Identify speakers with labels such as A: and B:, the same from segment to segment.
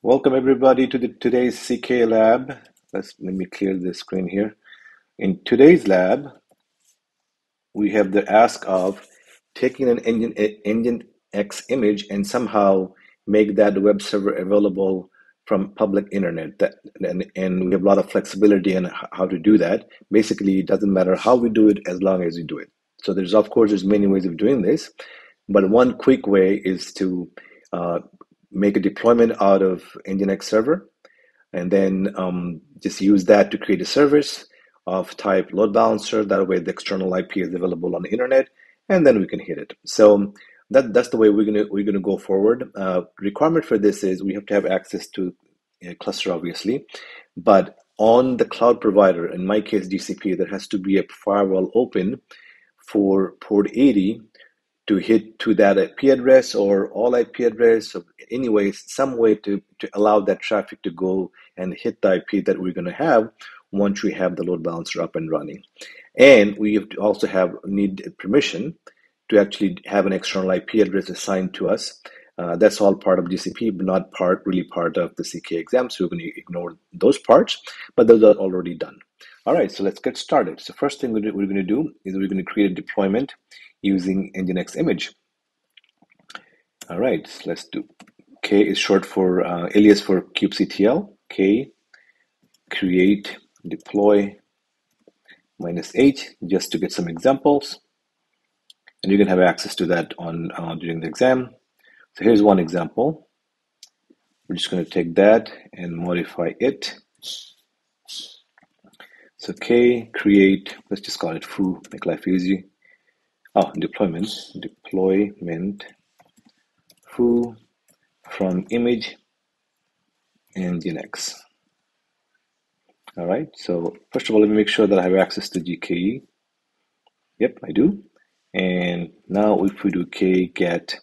A: Welcome everybody to today's CKA lab. Let me clear the screen here. In today's lab, we have the ask of taking an nginx image and somehow make that web server available from public internet. And we have a lot of flexibility in how to do that. Basically, it doesn't matter how we do it as long as we do it. So there's many ways of doing this, but one quick way is to make a deployment out of nginx server, and then just use that to create a service of type load balancer. That way the external IP is available on the internet, and then we can hit it. So that's the way we're gonna go forward. Requirement for this is we have to have access to a cluster, obviously, but on the cloud provider, in my case GCP, there has to be a firewall open for port 80 to hit to that IP address or all IP address. So anyways, some way to allow that traffic to go and hit the IP that we're going to have once we have the load balancer up and running. And we have to also need permission to actually have an external IP address assigned to us. That's all part of GCP, but not really part of the CKA exam. So we're going to ignore those parts, but those are already done. All right, so let's get started. So first thing we're going to do is we're going to create a deployment using nginx image. All right, so let's do. K is short for alias for kubectl. K create deploy -h, just to get some examples, and you can have access to that on during the exam. So here's one example. We're just going to take that and modify it. So K create, let's just call it foo, make life easy. Deployment foo from image nginx. All right, so first of all, let me make sure that I have access to GKE. Yep, I do. And now if we do k get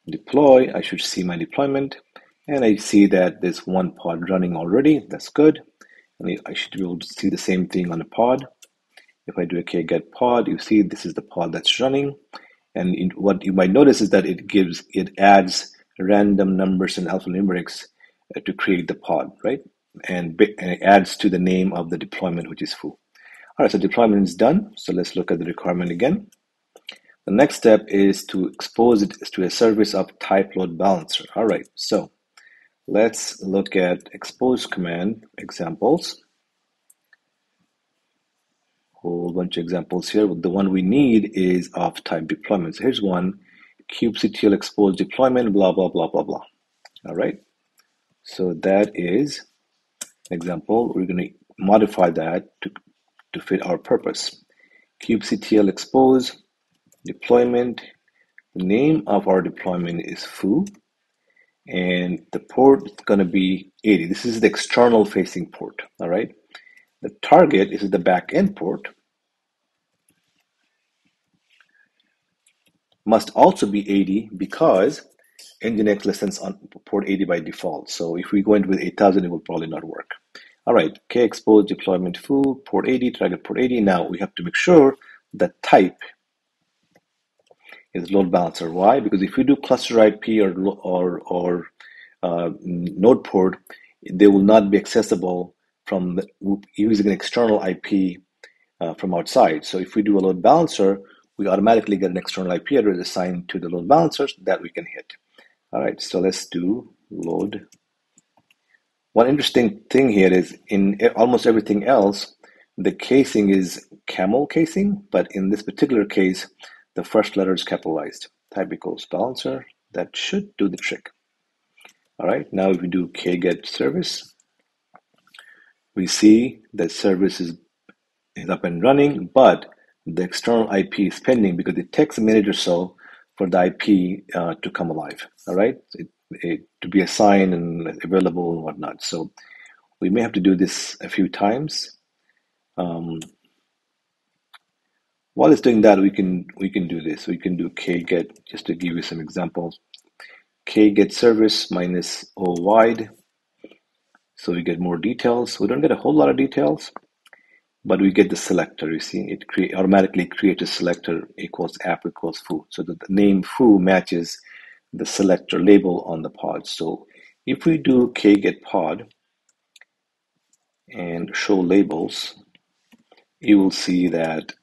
A: deploy, I should see my deployment, and I see that there's one pod running already. That's good. And I should be able to see the same thing on a pod. If I do a k get pod, you see this is the pod that's running. And what you might notice is that it adds random numbers and alphanumerics to create the pod, right? And it adds to the name of the deployment, which is foo. All right, so deployment is done. So let's look at the requirement again. The next step is to expose it to a service of type load balancer. All right, so let's look at expose command examples. Whole bunch of examples here. The one we need is of type deployment. So here's one, kubectl expose deployment, blah, blah, blah, blah, blah. All right, so that is example. We're going to modify that to fit our purpose. Kubectl expose deployment. The name of our deployment is foo, and the port is going to be 80. This is the external facing port. All right. The target is the back-end port. Must also be 80 because nginx listens on port 80 by default. So if we go in with 8000, it will probably not work. All right, k expose deployment foo, port 80, target port 80. Now we have to make sure the type is load balancer. Why? Because if we do cluster IP or node port, they will not be accessible from using an external IP from outside. So if we do a load balancer, we automatically get an external IP address assigned to the load balancers that we can hit. All right, so let's do load. One interesting thing here is in almost everything else, the casing is camel casing, but in this particular case, the first letter is capitalized. Type equals balancer. That should do the trick. All right, now if we do k get service, we see that service is up and running, but the external IP is pending because it takes a minute or so for the IP to come alive. All right, to be assigned and available and whatnot. So we may have to do this a few times. While it's doing that, we can do this. We can do k get, just to give you some examples. K get service -o wide. So we get more details. We don't get a whole lot of details, but we get the selector. You see, it automatically creates a selector equals app equals foo. So the name foo matches the selector label on the pod. So If we do kget pod and show labels, you will see that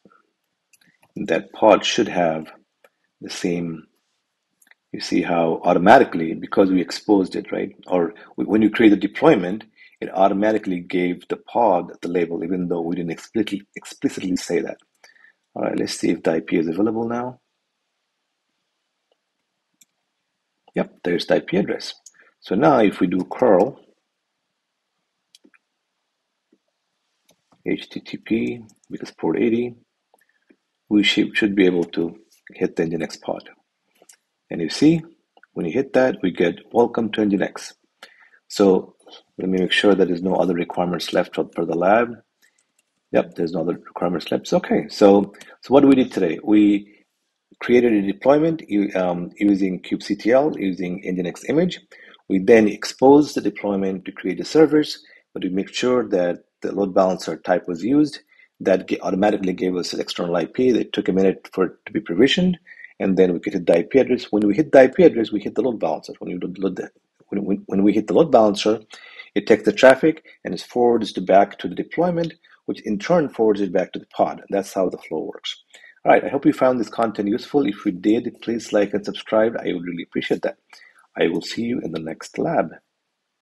A: that pod should have the same. You see how automatically, because we exposed it, right? Or when you create the deployment, it automatically gave the pod the label, even though we didn't explicitly say that. All right, let's see if the IP is available now. Yep, there's the IP address. So now if we do curl HTTP, because port 80, we should be able to hit the nginx pod. And you see, when you hit that, we get welcome to nginx. So let me make sure that there's no other requirements left for the lab. Yep, there's no other requirements left. Okay, so what we did today, we created a deployment using kubectl, using nginx image. We then exposed the deployment to create the servers, but we make sure that the load balancer type was used. That automatically gave us an external IP. It took a minute for it to be provisioned, and then we could hit the IP address. When we hit the IP address, we hit the load balancer. When we hit the load balancer, it takes the traffic and it forwards it back to the deployment, which in turn forwards it back to the pod. That's how the flow works. All right, I hope you found this content useful. If you did, please like and subscribe. I would really appreciate that. I will see you in the next lab.